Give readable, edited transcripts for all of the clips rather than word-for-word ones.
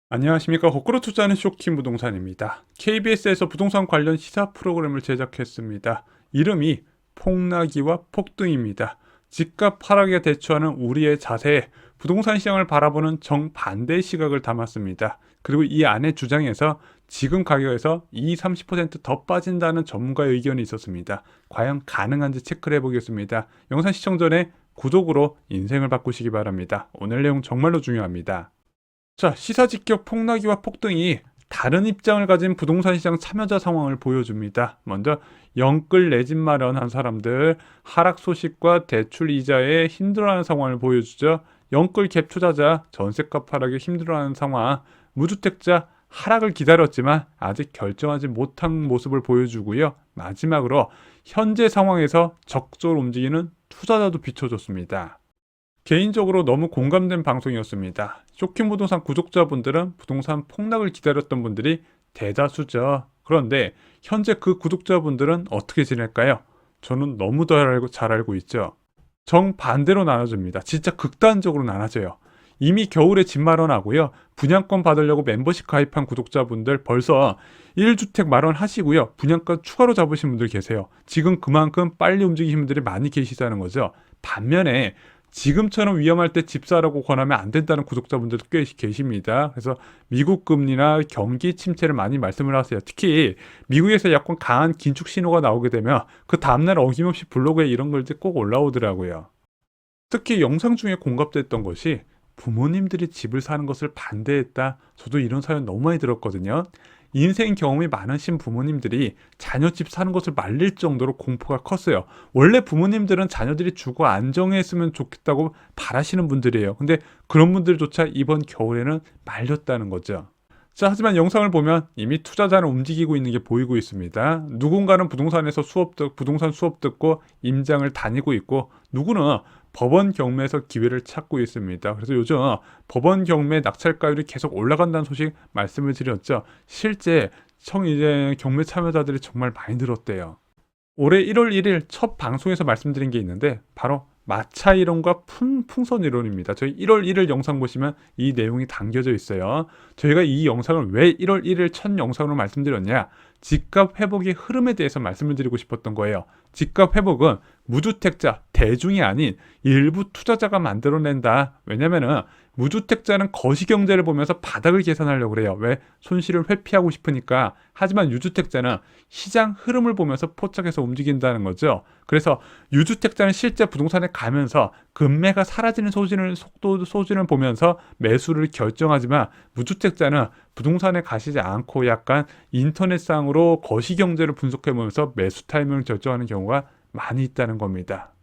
안녕하십니까. 거꾸로 투자하는 쇼킹 부동산입니다. KBS에서 부동산 관련 시사 프로그램을 제작했습니다. 이름이 폭락이와 폭등입니다. 집값 하락에 대처하는 우리의 자세에 부동산 시장을 바라보는 정반대의 시각을 담았습니다. 그리고 이 안에 주장에서 지금 가격에서 20-30%더 빠진다는 전문가의 의견이 있었습니다. 과연 가능한지 체크를 해보겠습니다. 영상 시청 전에 구독으로 인생을 바꾸시기 바랍니다. 오늘 내용 정말로 중요합니다. 자, 시사직격 폭락이와 폭등이 다른 입장을 가진 부동산 시장 참여자 상황을 보여줍니다. 먼저 영끌 내 집 마련한 사람들, 하락 소식과 대출 이자에 힘들어하는 상황을 보여주죠. 영끌 갭 투자자, 전세값 하락에 힘들어하는 상황, 무주택자 하락을 기다렸지만 아직 결정하지 못한 모습을 보여주고요. 마지막으로 현재 상황에서 적극적으로 움직이는 투자자도 비춰줬습니다. 개인적으로 너무 공감된 방송이었습니다. 쇼킹 부동산 구독자분들은 부동산 폭락을 기다렸던 분들이 대다수죠. 그런데 현재 그 구독자분들은 어떻게 지낼까요? 저는 너무 잘 알고 있죠. 정반대로 나눠집니다. 진짜 극단적으로 나눠져요. 이미 겨울에 집 마련하고요. 분양권 받으려고 멤버십 가입한 구독자분들 벌써 1주택 마련하시고요. 분양권 추가로 잡으신 분들 계세요. 지금 그만큼 빨리 움직이시는 분들이 많이 계시다는 거죠. 반면에 지금처럼 위험할 때 집 사라고 권하면 안 된다는 구독자분들도 꽤 계십니다. 그래서 미국 금리나 경기 침체를 많이 말씀을 하세요. 특히 미국에서 약간 강한 긴축 신호가 나오게 되면 그 다음날 어김없이 블로그에 이런 글들이 꼭 올라오더라고요. 특히 영상 중에 공감됐던 것이 부모님들이 집을 사는 것을 반대했다. 저도 이런 사연 너무 많이 들었거든요. 인생 경험이 많으신 부모님들이 자녀 집 사는 것을 말릴 정도로 공포가 컸어요. 원래 부모님들은 자녀들이 주거 안정했으면 좋겠다고 바라시는 분들이에요. 근데 그런 분들조차 이번 겨울에는 말렸다는 거죠. 자, 하지만 영상을 보면 이미 투자자는 움직이고 있는 게 보이고 있습니다. 누군가는 부동산 수업 듣고 임장을 다니고 있고, 누구는 법원 경매에서 기회를 찾고 있습니다. 그래서 요즘 법원 경매 낙찰가율이 계속 올라간다는 소식 말씀을 드렸죠. 실제 이제 경매 참여자들이 정말 많이 늘었대요. 올해 1월 1일 첫 방송에서 말씀드린 게 있는데 바로 마차 이론과 풍선 이론입니다. 저희 1월 1일 영상 보시면 이 내용이 담겨져 있어요. 저희가 이 영상을 왜 1월 1일 첫 영상으로 말씀드렸냐? 집값 회복의 흐름에 대해서 말씀을 드리고 싶었던 거예요. 집값 회복은 무주택자, 대중이 아닌 일부 투자자가 만들어낸다. 왜냐면은 무주택자는 거시경제를 보면서 바닥을 계산하려고 그래요. 왜? 손실을 회피하고 싶으니까. 하지만 유주택자는 시장 흐름을 보면서 포착해서 움직인다는 거죠. 그래서 유주택자는 실제 부동산에 가면서 금매가 사라지는 소진을 보면서 매수를 결정하지만, 무주택자는 부동산에 가시지 않고 약간 인터넷상으로 거시경제를 분석해보면서 매수 타이밍을 결정하는 경우가 많이 있다는 겁니다.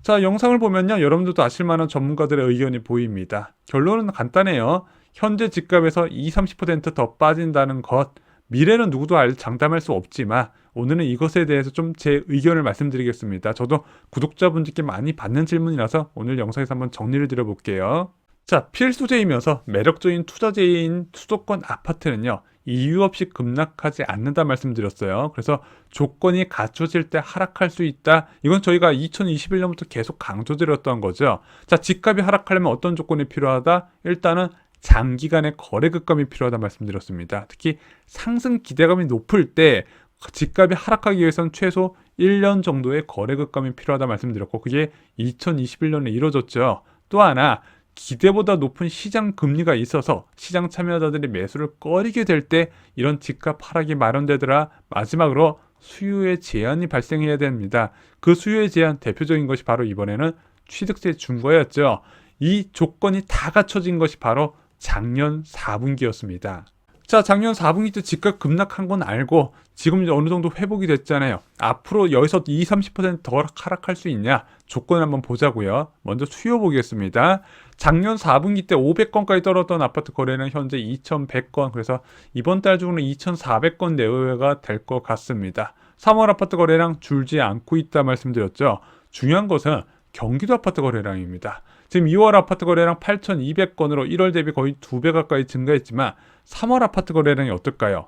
자, 영상을 보면요, 여러분들도 아실만한 전문가들의 의견이 보입니다. 결론은 간단해요. 현재 집값에서 20-30%더 빠진다는 것, 미래는 누구도 장담할 수 없지만 오늘은 이것에 대해서 좀 제 의견을 말씀드리겠습니다. 저도 구독자분들께 많이 받는 질문이라서 오늘 영상에서 한번 정리를 드려볼게요. 자, 필수제이면서 매력적인 투자제인 수도권 아파트는요, 이유 없이 급락하지 않는다 말씀드렸어요. 그래서 조건이 갖춰질 때 하락할 수 있다. 이건 저희가 2021년부터 계속 강조드렸던 거죠. 자, 집값이 하락하려면 어떤 조건이 필요하다? 일단은 장기간의 거래 급감이 필요하다 말씀드렸습니다. 특히 상승 기대감이 높을 때 집값이 하락하기 위해서는 최소 1년 정도의 거래 급감이 필요하다 말씀드렸고, 그게 2021년에 이루어졌죠. 또 하나, 기대보다 높은 시장 금리가 있어서 시장 참여자들이 매수를 꺼리게 될 때 이런 집값 하락이 마련되더라. 마지막으로 수요의 제한이 발생해야 됩니다. 그 수요의 제한, 대표적인 것이 바로 이번에는 취득세 중과였죠. 이 조건이 다 갖춰진 것이 바로 작년 4분기였습니다. 자, 작년 4분기 때 집값 급락한 건 알고 지금 이제 어느 정도 회복이 됐잖아요. 앞으로 여기서 20-30%더 하락할 수 있냐? 조건 한번 보자고요. 먼저 수요 보겠습니다. 작년 4분기 때 500건까지 떨어졌던 아파트 거래는 현재 2100건, 그래서 이번 달 중으로 2400건 내외가 될 것 같습니다. 3월 아파트 거래량 줄지 않고 있다 말씀드렸죠. 중요한 것은 경기도 아파트 거래량입니다. 지금 2월 아파트 거래량 8200건으로 1월 대비 거의 2배 가까이 증가했지만 3월 아파트 거래량이 어떨까요?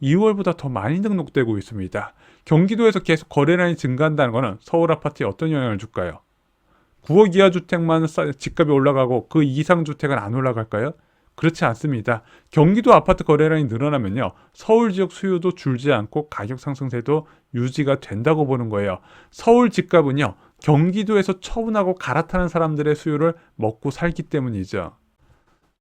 2월보다 더 많이 등록되고 있습니다. 경기도에서 계속 거래량이 증가한다는 것은 서울 아파트에 어떤 영향을 줄까요? 9억 이하 주택만 집값이 올라가고 그 이상 주택은 안 올라갈까요? 그렇지 않습니다. 경기도 아파트 거래량이 늘어나면요, 서울 지역 수요도 줄지 않고 가격 상승세도 유지가 된다고 보는 거예요. 서울 집값은요, 경기도에서 처분하고 갈아타는 사람들의 수요를 먹고 살기 때문이죠.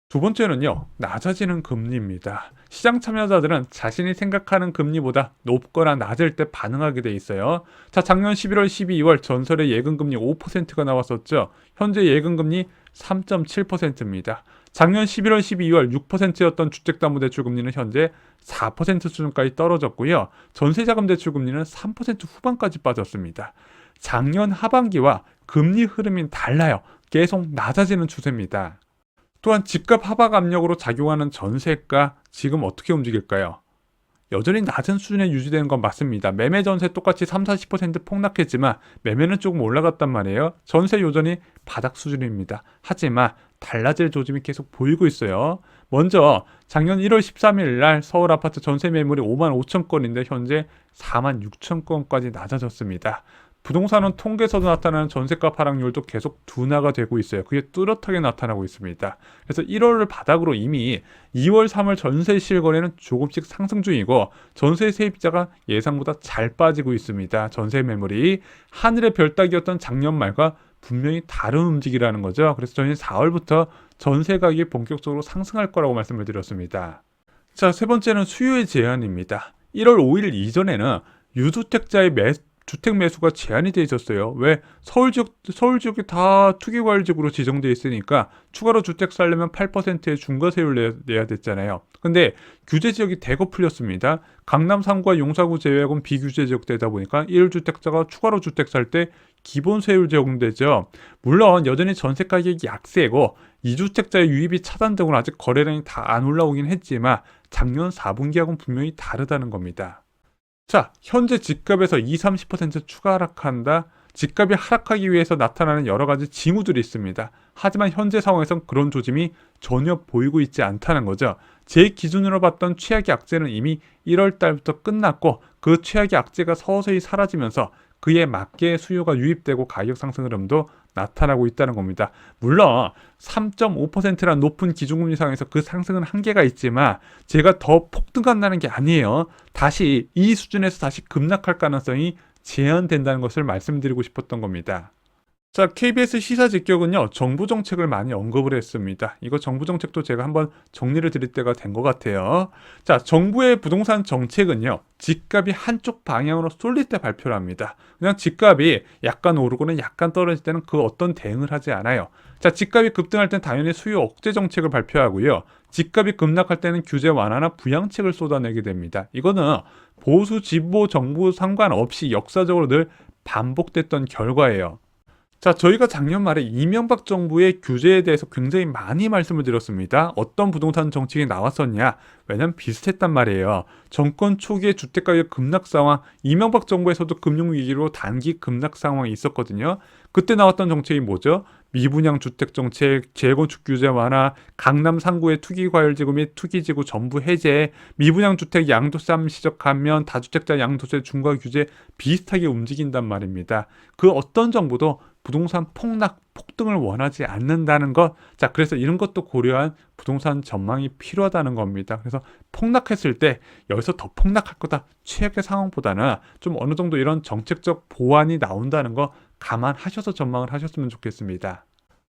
두 번째는요, 낮아지는 금리입니다. 시장 참여자들은 자신이 생각하는 금리보다 높거나 낮을 때 반응하게 돼 있어요. 자, 작년 11월, 12월 전설의 예금금리 5%가 나왔었죠. 현재 예금금리 3.7%입니다. 작년 11월, 12월 6%였던 주택담보대출 금리는 현재 4% 수준까지 떨어졌고요. 전세자금 대출 금리는 3% 후반까지 빠졌습니다. 작년 하반기와 금리 흐름이 달라요. 계속 낮아지는 추세입니다. 또한 집값 하락 압력으로 작용하는 전세가 지금 어떻게 움직일까요? 여전히 낮은 수준에 유지되는 건 맞습니다. 매매 전세 똑같이 30-40% 폭락했지만 매매는 조금 올라갔단 말이에요. 전세 여전히 바닥 수준입니다. 하지만 달라질 조짐이 계속 보이고 있어요. 먼저 작년 1월 13일 날 서울 아파트 전세 매물이 5만 5천 건인데 현재 4만 6천 건까지 낮아졌습니다. 부동산은 통계에서도 나타나는 전세값 하락률도 계속 둔화가 되고 있어요. 그게 뚜렷하게 나타나고 있습니다. 그래서 1월을 바닥으로 이미 2월, 3월 전세 실거래는 조금씩 상승 중이고 전세 세입자가 예상보다 잘 빠지고 있습니다. 전세 매물이 하늘의 별 따기였던 작년 말과 분명히 다른 움직이라는 거죠. 그래서 저는 4월부터 전세 가격이 본격적으로 상승할 거라고 말씀을 드렸습니다. 자, 세 번째는 수요의 제한입니다. 1월 5일 이전에는 유주택자의 주택 매수가 제한이 돼 있었어요. 왜? 서울 지역이 다 투기과열지구로 지정돼 있으니까 추가로 주택 살려면 8%의 중과세율을 내야 됐잖아요. 근데 규제 지역이 대거 풀렸습니다. 강남 3구와 용사구 제외하고는 비규제 지역 되다 보니까 1주택자가 추가로 주택 살 때 기본세율 적용되죠. 물론 여전히 전세 가격이 약세고 2주택자의 유입이 차단되고는 아직 거래량이 다 안 올라오긴 했지만 작년 4분기하고는 분명히 다르다는 겁니다. 자, 현재 집값에서 20-30% 추가 하락한다. 집값이 하락하기 위해서 나타나는 여러 가지 징후들이 있습니다. 하지만 현재 상황에선 그런 조짐이 전혀 보이고 있지 않다는 거죠. 제 기준으로 봤던 최악의 악재는 이미 1월 달부터 끝났고 그 최악의 악재가 서서히 사라지면서 그에 맞게 수요가 유입되고 가격 상승 흐름도 나타나고 있다는 겁니다. 물론 3.5%란 높은 기준금리 상에서 그 상승은 한계가 있지만 제가 더 폭등한다는 게 아니에요. 다시 이 수준에서 다시 급락할 가능성이 제한된다는 것을 말씀드리고 싶었던 겁니다. 자, KBS 시사 직격은요, 정부 정책을 많이 언급을 했습니다. 이거 정부 정책도 제가 한번 정리를 드릴 때가 된 것 같아요. 자, 정부의 부동산 정책은요, 집값이 한쪽 방향으로 쏠릴 때 발표를 합니다. 그냥 집값이 약간 오르고는 약간 떨어질 때는 그 어떤 대응을 하지 않아요. 자, 집값이 급등할 땐 당연히 수요 억제 정책을 발표하고요. 집값이 급락할 때는 규제 완화나 부양책을 쏟아내게 됩니다. 이거는 보수, 진보, 정부 상관없이 역사적으로 늘 반복됐던 결과예요. 자, 저희가 작년 말에 이명박 정부의 규제에 대해서 굉장히 많이 말씀을 드렸습니다. 어떤 부동산 정책이 나왔었냐? 왜냐면 비슷했단 말이에요. 정권 초기에 주택가격 급락 상황, 이명박 정부에서도 금융위기로 단기 급락 상황이 있었거든요. 그때 나왔던 정책이 뭐죠? 미분양 주택 정책, 재건축 규제 완화, 강남 상구의 투기과열지구 및 투기지구 전부 해제, 미분양 주택 양도세 시적 감면, 다주택자 양도세 중과 규제 비슷하게 움직인단 말입니다. 그 어떤 정부도 부동산 폭등을 원하지 않는다는 것. 자, 그래서 이런 것도 고려한 부동산 전망이 필요하다는 겁니다. 그래서 폭락했을 때 여기서 더 폭락할 거다. 최악의 상황보다는 좀 어느 정도 이런 정책적 보완이 나온다는 거 감안하셔서 전망을 하셨으면 좋겠습니다.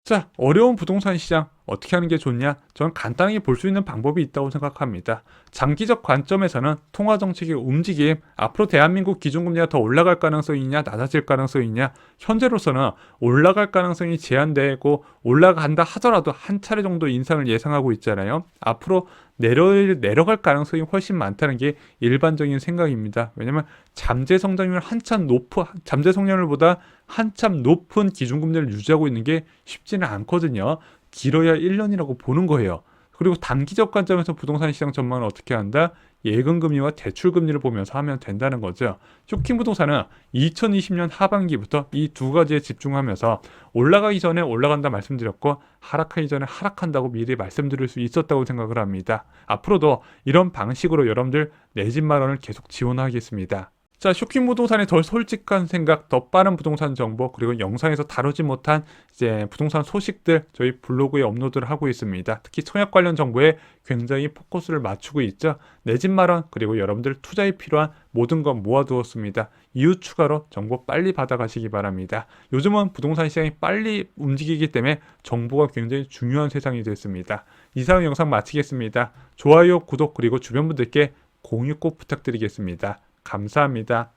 자, 어려운 부동산 시장 어떻게 하는 게 좋냐? 저는 간단하게 볼 수 있는 방법이 있다고 생각합니다. 장기적 관점에서는 통화정책의 움직임, 앞으로 대한민국 기준금리가 더 올라갈 가능성이 있냐, 낮아질 가능성이 있냐? 현재로서는 올라갈 가능성이 제한되고 올라간다 하더라도 한 차례 정도 인상을 예상하고 있잖아요. 앞으로 내려갈 가능성이 훨씬 많다는 게 일반적인 생각입니다. 왜냐면 잠재 성장률보다 한참 높은 기준금리를 유지하고 있는 게 쉽지는 않거든요. 길어야 1년이라고 보는 거예요. 그리고 단기적 관점에서 부동산 시장 전망을 어떻게 한다? 예금금리와 대출금리를 보면서 하면 된다는 거죠. 쇼킹 부동산은 2020년 하반기부터 이 두 가지에 집중하면서 올라가기 전에 올라간다 말씀드렸고 하락하기 전에 하락한다고 미리 말씀드릴 수 있었다고 생각을 합니다. 앞으로도 이런 방식으로 여러분들 내 집 마련을 계속 지원하겠습니다. 자, 쇼킹 부동산의 더 솔직한 생각, 더 빠른 부동산 정보, 그리고 영상에서 다루지 못한 이제 부동산 소식들 저희 블로그에 업로드를 하고 있습니다. 특히 청약 관련 정보에 굉장히 포커스를 맞추고 있죠. 내 집 마련, 그리고 여러분들 투자에 필요한 모든 것 모아두었습니다. 이후 추가로 정보 빨리 받아가시기 바랍니다. 요즘은 부동산 시장이 빨리 움직이기 때문에 정보가 굉장히 중요한 세상이 됐습니다. 이상 영상 마치겠습니다. 좋아요, 구독, 그리고 주변 분들께 공유 꼭 부탁드리겠습니다. 감사합니다.